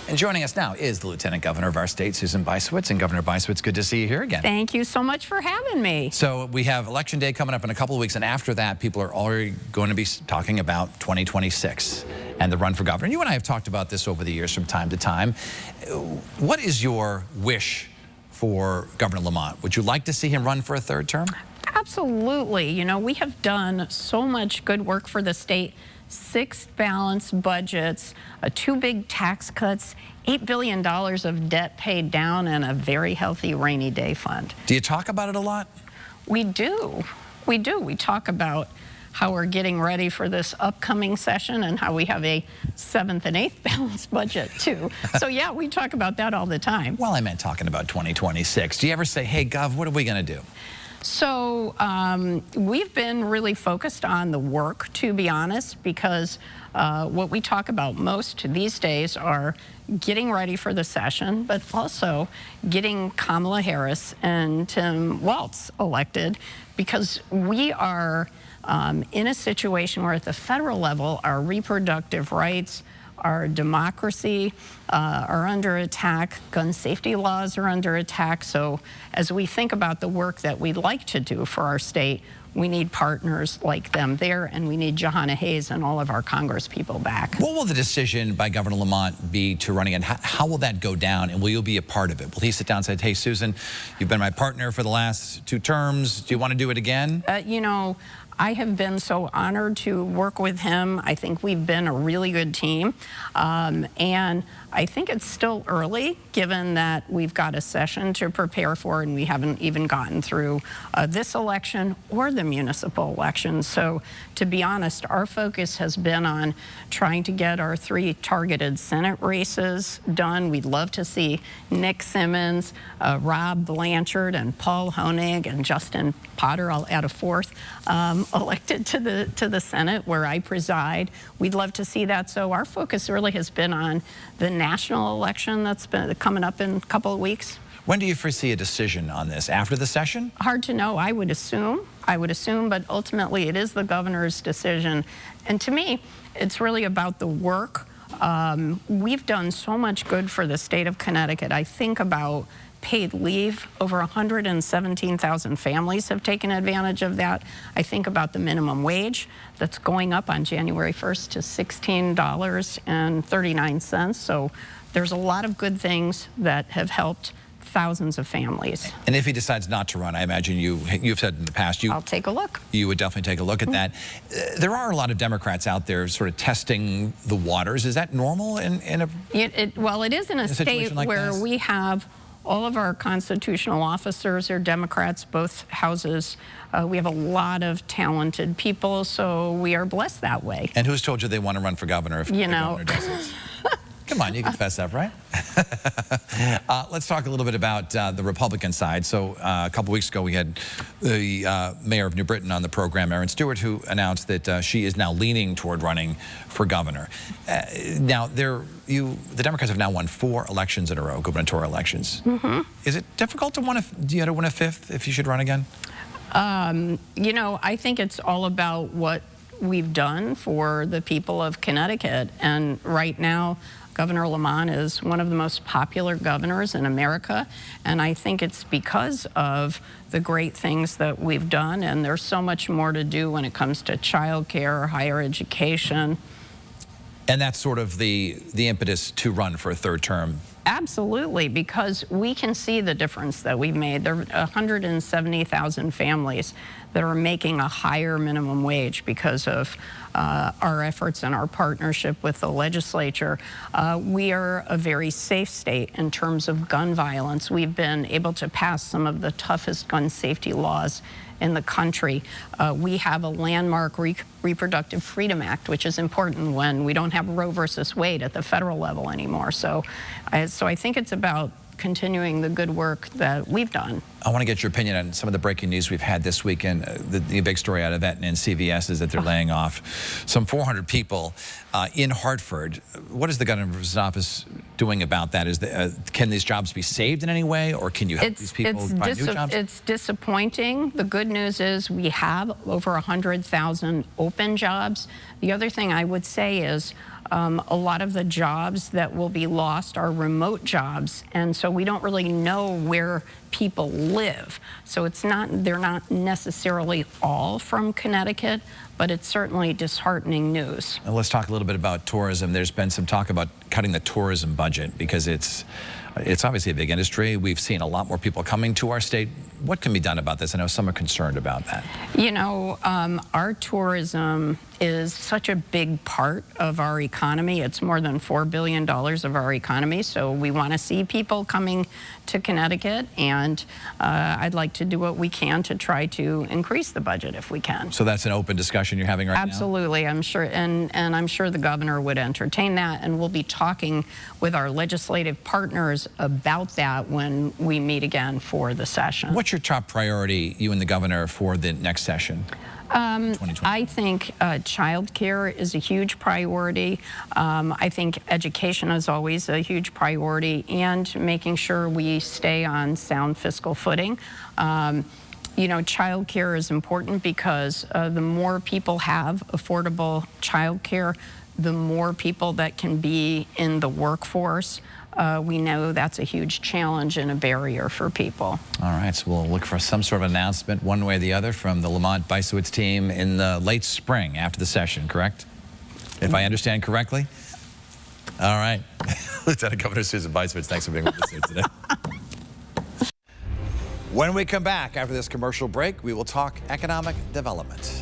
And joining us now is the Lieutenant Governor of our state, Susan Bysiewicz. And Governor Bysiewicz, good to see you here again. Thank you so much for having me. So we have Election Day coming up in a couple of weeks, and after that, people are already going to be talking about 2026 and the run for governor. And you and I have talked about this over the years from time to time. What is your wish for Governor Lamont? Would you like to see him run for a third term? Absolutely. You know, we have done so much good work for the state. 6 balanced budgets, 2 big tax cuts, $8 billion of debt paid down, and a very healthy rainy day fund. Do you talk about it a lot? We do. We do. We talk about how we're getting ready for this upcoming session and how we have a 7th and 8th balanced budget too. So yeah, we talk about that all the time. Well, I meant talking about 2026. Do you ever say, hey, Gov, what are we going to do? So we've been really focused on the work, to be honest, because what we talk about most these days are getting ready for the session, but also getting Kamala Harris and Tim Walz elected, because we are in a situation where at the federal level, our reproductive rights, our democracy are under attack. Gun safety laws are under attack. So as we think about the work that we'd like to do for our state, we need partners like them there, and we need Jahana Hayes and all of our Congress people back. What will the decision by Governor Lamont be to run again? How will that go down, and will you be a part of it? Will he sit down and say, hey, Susan, you've been my partner for the last 2 terms. Do you want to do it again? You know, I have been so honored to work with him. I think we've been a really good team. And I think it's still early, given that we've got a session to prepare for, and we haven't even gotten through this election or the municipal elections. So to be honest, our focus has been on trying to get our 3 targeted Senate races done. We'd love to see Nick Simmons, Rob Blanchard, and Paul Honig, and Justin Potter, I'll add a 4th, elected to the Senate, where I preside. We'd love to see that. So our focus really has been on the national election that's been coming up in a couple of weeks. When do you foresee a decision on this? After the session? Hard to know. I would assume, but ultimately it is the governor's decision. And to me, it's really about the work. We've done so much good for the state of Connecticut. I think about paid leave. Over 117,000 families have taken advantage of that. I think about the minimum wage that's going up on January 1st to $16.39. So there's a lot of good things that have helped thousands of families. And if he decides not to run, I imagine you've said in the past, I'll take a look. You would definitely take a look at that. There are a lot of Democrats out there sort of testing the waters. Is that normal in a well, it is in a state like where we have all of our constitutional officers are Democrats, both houses. We have a lot of talented people, so we are blessed that way. And who's told you they want to run for governor if the governor doesn't? Come on, you can fess up, right? Let's talk a little bit about the Republican side. So a couple weeks ago, we had the mayor of New Britain on the program, Erin Stewart, who announced that she is now leaning toward running for governor. Now, the Democrats have now won 4 elections in a row, gubernatorial elections. Is it difficult to win a 5th if you should run again? You know, I think it's all about what we've done for the people of Connecticut. And right now, Governor Lamont is one of the most popular governors in America, and I think it's because of the great things that we've done, and there's so much more to do when it comes to childcare, higher education. And that's sort of the impetus to run for a 3rd term. Absolutely, because we can see the difference that we've made. There are 170,000 families that are making a higher minimum wage because of our efforts and our partnership with the legislature. We are a very safe state in terms of gun violence. We've been able to pass some of the toughest gun safety laws in the country. We have a landmark Reproductive Freedom Act, which is important when we don't have Roe versus Wade at the federal level anymore. So I think it's about continuing the good work that we've done. I want to get your opinion on some of the breaking news we've had this weekend. The big story out of Aetna and CVS is that they're laying off some 400 people in Hartford. What is the governor's office doing about that? Can these jobs be saved in any way, or can you help these people find new jobs? It's disappointing. The good news is we have over 100,000 open jobs. The other thing I would say is a lot of the jobs that will be lost are remote jobs, and so we don't really know where people live. So they're not necessarily all from Connecticut, but it's certainly disheartening news. And let's talk a little bit about tourism. There's been some talk about cutting the tourism budget because it's obviously a big industry. We've seen a lot more people coming to our state. What can be done about this? I know some are concerned about that. You know, our tourism is such a big part of our economy. It's more than $4 billion of our economy, so we want to see people coming to Connecticut, and I'd like to do what we can to try to increase the budget if we can. So that's an open discussion you're having right now? Absolutely, I'm sure, and I'm sure the governor would entertain that, and we'll be talking with our legislative partners about that when we meet again for the session. What's your top priority, you and the governor, for the next session? I think child care is a huge priority. I think education is always a huge priority, and making sure we stay on sound fiscal footing. You know, child care is important because the more people have affordable child care, the more people that can be in the workforce. We know that's a huge challenge and a barrier for people. All right, so we'll look for some sort of announcement one way or the other from the Lamont Bysiewicz team in the late spring after the session, correct? If I understand correctly? All right. Lieutenant Governor Susan Bysiewicz, thanks for being with us here today. When we come back after this commercial break, we will talk economic development.